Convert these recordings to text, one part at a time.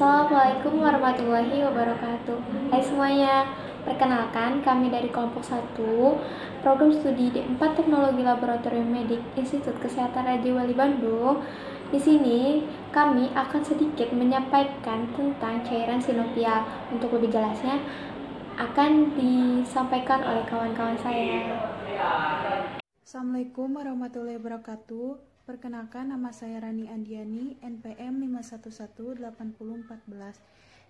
Assalamualaikum warahmatullahi wabarakatuh. Hai semuanya, perkenalkan kami dari kelompok 1 Program Studi D4 Teknologi Laboratorium Medik Institut Kesehatan Raja Wali Bandung. Di sini kami akan sedikit menyampaikan tentang cairan sinovial. Untuk lebih jelasnya akan disampaikan oleh kawan-kawan saya. Assalamualaikum warahmatullahi wabarakatuh. Perkenalkan, nama saya Rani Andiani, NPM 5118014.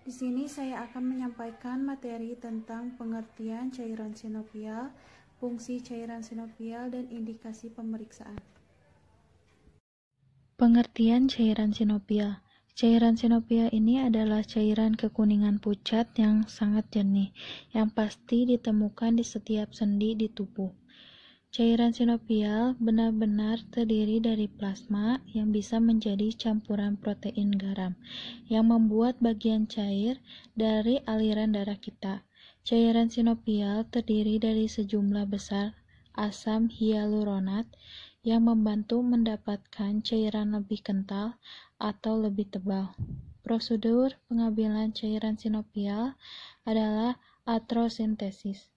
Di sini saya akan menyampaikan materi tentang pengertian cairan sinovial, fungsi cairan sinovial, dan indikasi pemeriksaan. Pengertian cairan sinovial. Cairan sinovial ini adalah cairan kekuningan pucat yang sangat jernih, yang pasti ditemukan di setiap sendi di tubuh. Cairan sinovial benar-benar terdiri dari plasma yang bisa menjadi campuran protein garam yang membuat bagian cair dari aliran darah kita. Cairan sinovial terdiri dari sejumlah besar asam hyaluronat yang membantu mendapatkan cairan lebih kental atau lebih tebal. Prosedur pengambilan cairan sinovial adalah atrosintesis.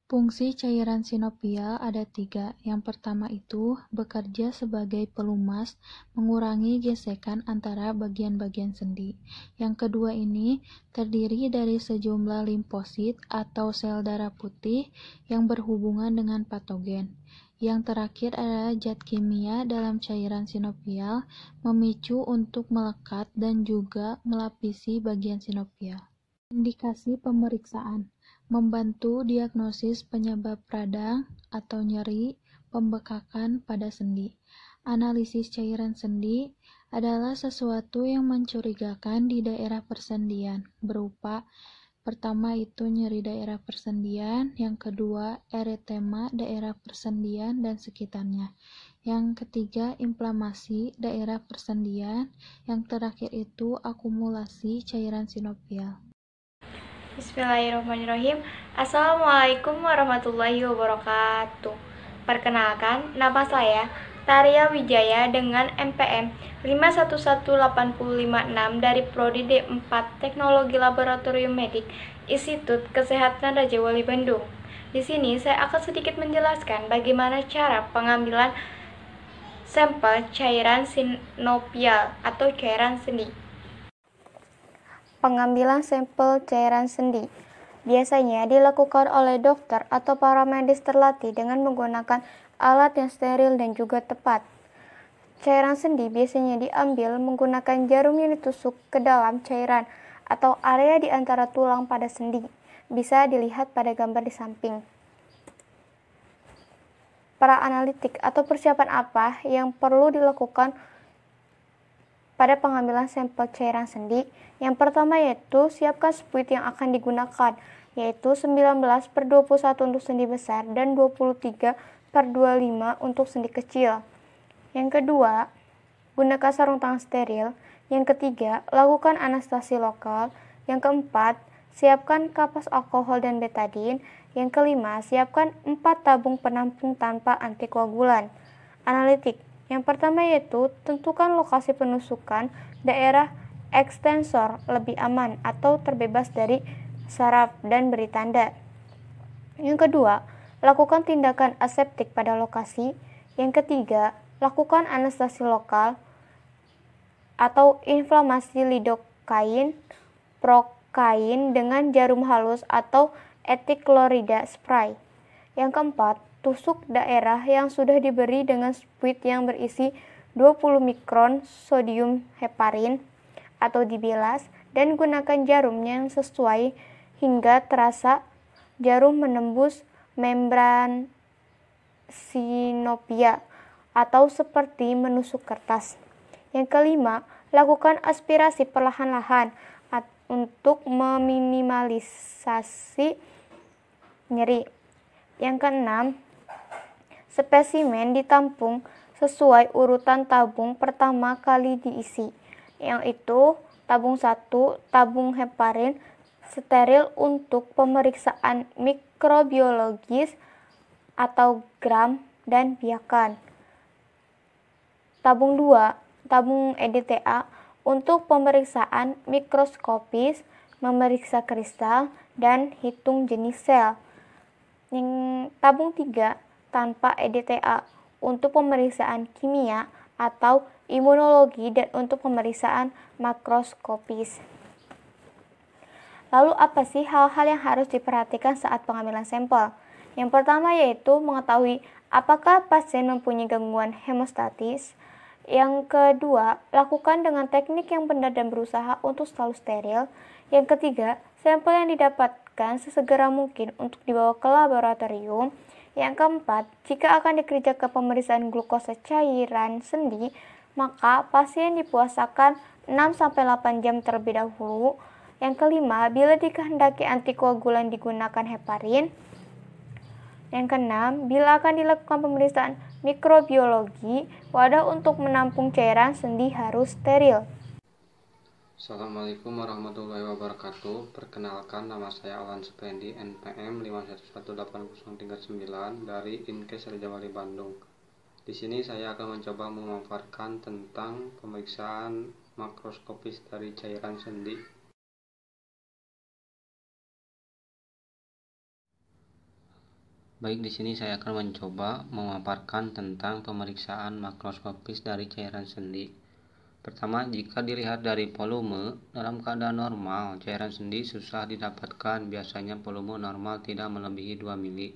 Fungsi cairan sinovial ada 3. Yang pertama itu bekerja sebagai pelumas, mengurangi gesekan antara bagian-bagian sendi. Yang kedua ini terdiri dari sejumlah limfosit atau sel darah putih yang berhubungan dengan patogen. Yang terakhir adalah zat kimia dalam cairan sinovial memicu untuk melekat dan juga melapisi bagian sinovial. Indikasi pemeriksaan membantu diagnosis penyebab radang atau nyeri, pembekakan pada sendi. Analisis cairan sendi adalah sesuatu yang mencurigakan di daerah persendian, berupa pertama itu nyeri daerah persendian, yang kedua eritema daerah persendian dan sekitarnya, yang ketiga inflamasi daerah persendian, yang terakhir itu akumulasi cairan sinovial. Bismillahirrahmanirrahim. Assalamualaikum warahmatullahi wabarakatuh. Perkenalkan, nama saya Taria Wijaya dengan NPM 5118056 dari Prodi D4 Teknologi Laboratorium Medik Institut Kesehatan Raja Wali Bandung. Di sini saya akan sedikit menjelaskan bagaimana cara pengambilan sampel cairan sinovial atau cairan sendi. Pengambilan sampel cairan sendi biasanya dilakukan oleh dokter atau para medis terlatih dengan menggunakan alat yang steril dan juga tepat. Cairan sendi biasanya diambil menggunakan jarum yang ditusuk ke dalam cairan atau area di antara tulang pada sendi. Bisa dilihat pada gambar di samping. Para analitik atau persiapan apa yang perlu dilakukan pada pengambilan sampel cairan sendi? Yang pertama yaitu siapkan spuit yang akan digunakan, yaitu 19/21 untuk sendi besar dan 23/25 untuk sendi kecil. Yang kedua, gunakan sarung tangan steril. Yang ketiga, lakukan anestesi lokal. Yang keempat, siapkan kapas alkohol dan betadin. Yang kelima, siapkan 4 tabung penampung tanpa antikoagulan. Analitik. Yang pertama yaitu tentukan lokasi penusukan daerah ekstensor lebih aman atau terbebas dari saraf dan beri tanda. Yang kedua, lakukan tindakan aseptik pada lokasi. Yang ketiga, lakukan anestesi lokal atau inflamasi lidokain, prokain dengan jarum halus atau etiklorida spray. Yang keempat, tusuk daerah yang sudah diberi dengan spuit yang berisi 20 mikron sodium heparin atau dibilas dan gunakan jarum yang sesuai hingga terasa jarum menembus membran sinovia atau seperti menusuk kertas. Yang kelima, lakukan aspirasi perlahan-lahan untuk meminimalisasi nyeri. Yang keenam, spesimen ditampung sesuai urutan tabung pertama kali diisi, yaitu tabung 1, tabung heparin steril untuk pemeriksaan mikrobiologis atau gram dan biakan. Tabung 2, tabung EDTA Untuk pemeriksaan mikroskopis, memeriksa kristal, dan hitung jenis sel. Yang tabung 3, tanpa EDTA, untuk pemeriksaan kimia atau imunologi dan untuk pemeriksaan makroskopis. Lalu apa sih hal-hal yang harus diperhatikan saat pengambilan sampel? Yang pertama yaitu mengetahui apakah pasien mempunyai gangguan hemostatis. Yang kedua, lakukan dengan teknik yang benar dan berusaha untuk selalu steril. Yang ketiga, sampel yang didapatkan sesegera mungkin untuk dibawa ke laboratorium. Yang keempat, jika akan dikerjakan pemeriksaan glukosa cairan sendi, maka pasien dipuasakan 6-8 jam terlebih dahulu. Yang kelima, bila dikehendaki antikoagulan digunakan heparin. Yang keenam, bila akan dilakukan pemeriksaan mikrobiologi, wadah untuk menampung cairan sendi harus steril. Assalamualaikum warahmatullahi wabarakatuh. Perkenalkan, nama saya Alan Supendi, NPM 5118039 dari Inkes Rejawali Bandung. Di sini saya akan mencoba memaparkan tentang pemeriksaan makroskopis dari cairan sendi. Baik, di sini saya akan mencoba memaparkan tentang pemeriksaan makroskopis dari cairan sendi. Pertama, jika dilihat dari volume, dalam keadaan normal, cairan sendi susah didapatkan. Biasanya volume normal tidak melebihi 2 mili.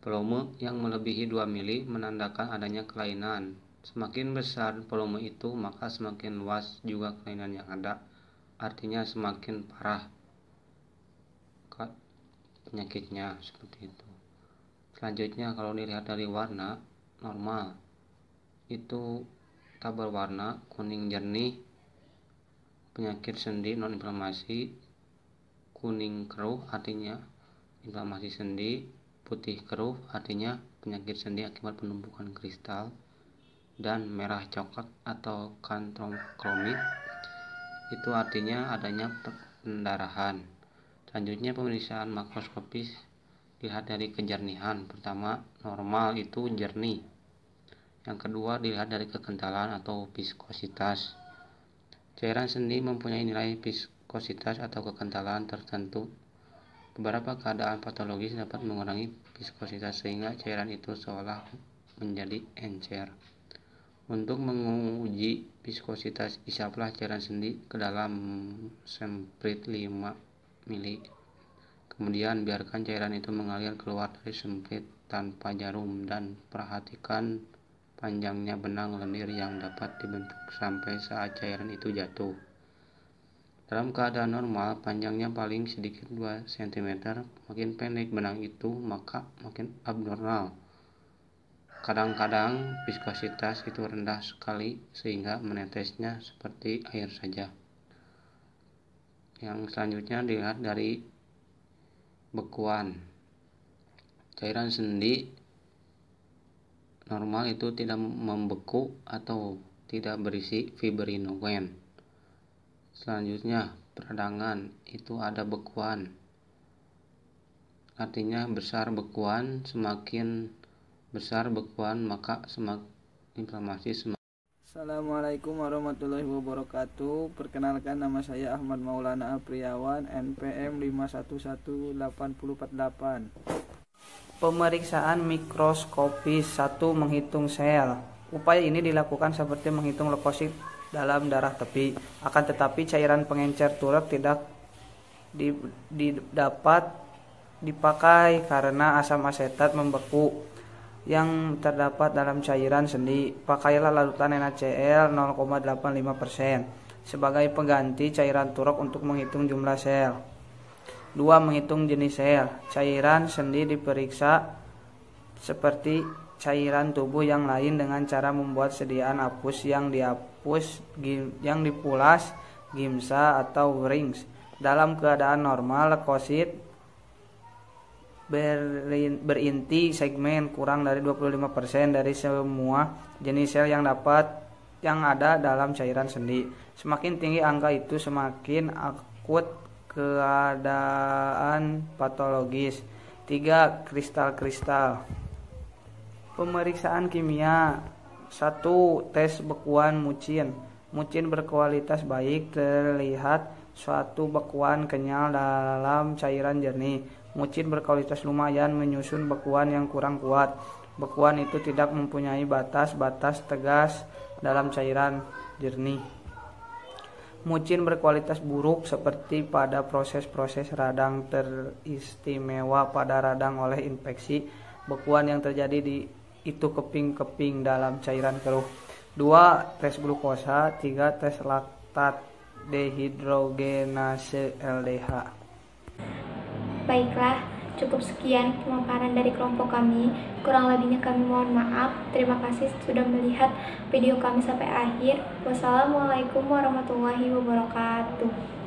Volume yang melebihi 2 mili menandakan adanya kelainan. Semakin besar volume itu, maka semakin luas juga kelainan yang ada. Artinya semakin parah penyakitnya, seperti itu. Selanjutnya, kalau dilihat dari warna normal, itu tak berwarna kuning jernih, penyakit sendi non inflamasi. Kuning keruh artinya inflamasi sendi, putih keruh artinya penyakit sendi akibat penumpukan kristal, dan merah coklat atau kantromkromit itu artinya adanya pendarahan. Selanjutnya, pemeriksaan makroskopis dilihat dari kejernihan. Pertama, normal itu jernih. Yang kedua, dilihat dari kekentalan atau viskositas. Cairan sendi mempunyai nilai viskositas atau kekentalan tertentu. Beberapa keadaan patologis dapat mengurangi viskositas sehingga cairan itu seolah menjadi encer. Untuk menguji viskositas, isaplah cairan sendi ke dalam semprit 5 mili. Kemudian biarkan cairan itu mengalir keluar dari semprit tanpa jarum dan perhatikan panjangnya benang lendir yang dapat dibentuk sampai saat cairan itu jatuh. Dalam keadaan normal, panjangnya paling sedikit 2 cm. Makin pendek benang itu, maka makin abnormal. Kadang-kadang viskositas itu rendah sekali sehingga menetesnya seperti air saja. Yang selanjutnya dilihat dari bekuan. Cairan sendi normal itu tidak membeku atau tidak berisi fibrinogen. Selanjutnya, peradangan itu ada bekuan. Artinya besar bekuan, semakin besar bekuan maka semakin inflamasi semakin. Assalamualaikum warahmatullahi wabarakatuh. Perkenalkan, nama saya Ahmad Maulana Apriawan, NPM 5118048. Pemeriksaan mikroskopis. 1. Menghitung sel. Upaya ini dilakukan seperti menghitung leukosit dalam darah tepi. Akan tetapi cairan pengencer turek tidak dapat dipakai karena asam asetat membeku yang terdapat dalam cairan sendi. Pakailah larutan NaCl 0,85% sebagai pengganti cairan turok untuk menghitung jumlah sel. 2. Menghitung jenis sel. Cairan sendi diperiksa seperti cairan tubuh yang lain dengan cara membuat sediaan apus yang dipulas, gimsa atau rings. Dalam keadaan normal, leukosit berinti segmen kurang dari 25% dari semua jenis sel yang ada dalam cairan sendi. Semakin tinggi angka itu, semakin akut keadaan patologis. 3. Kristal-kristal. Pemeriksaan kimia. 1. Tes bekuan mucin. Mucin berkualitas baik terlihat suatu bekuan kenyal dalam cairan jernih. Mucin berkualitas lumayan menyusun bekuan yang kurang kuat. Bekuan itu tidak mempunyai batas-batas tegas dalam cairan jernih. Mucin berkualitas buruk seperti pada proses-proses radang, teristimewa pada radang oleh infeksi. Bekuan yang terjadi itu keping-keping dalam cairan keruh. 2. Tes glukosa. 3. Tes laktat dehidrogenase LDH. Baiklah, cukup sekian pemaparan dari kelompok kami. Kurang lebihnya kami mohon maaf. Terima kasih sudah melihat video kami sampai akhir. Wassalamualaikum warahmatullahi wabarakatuh.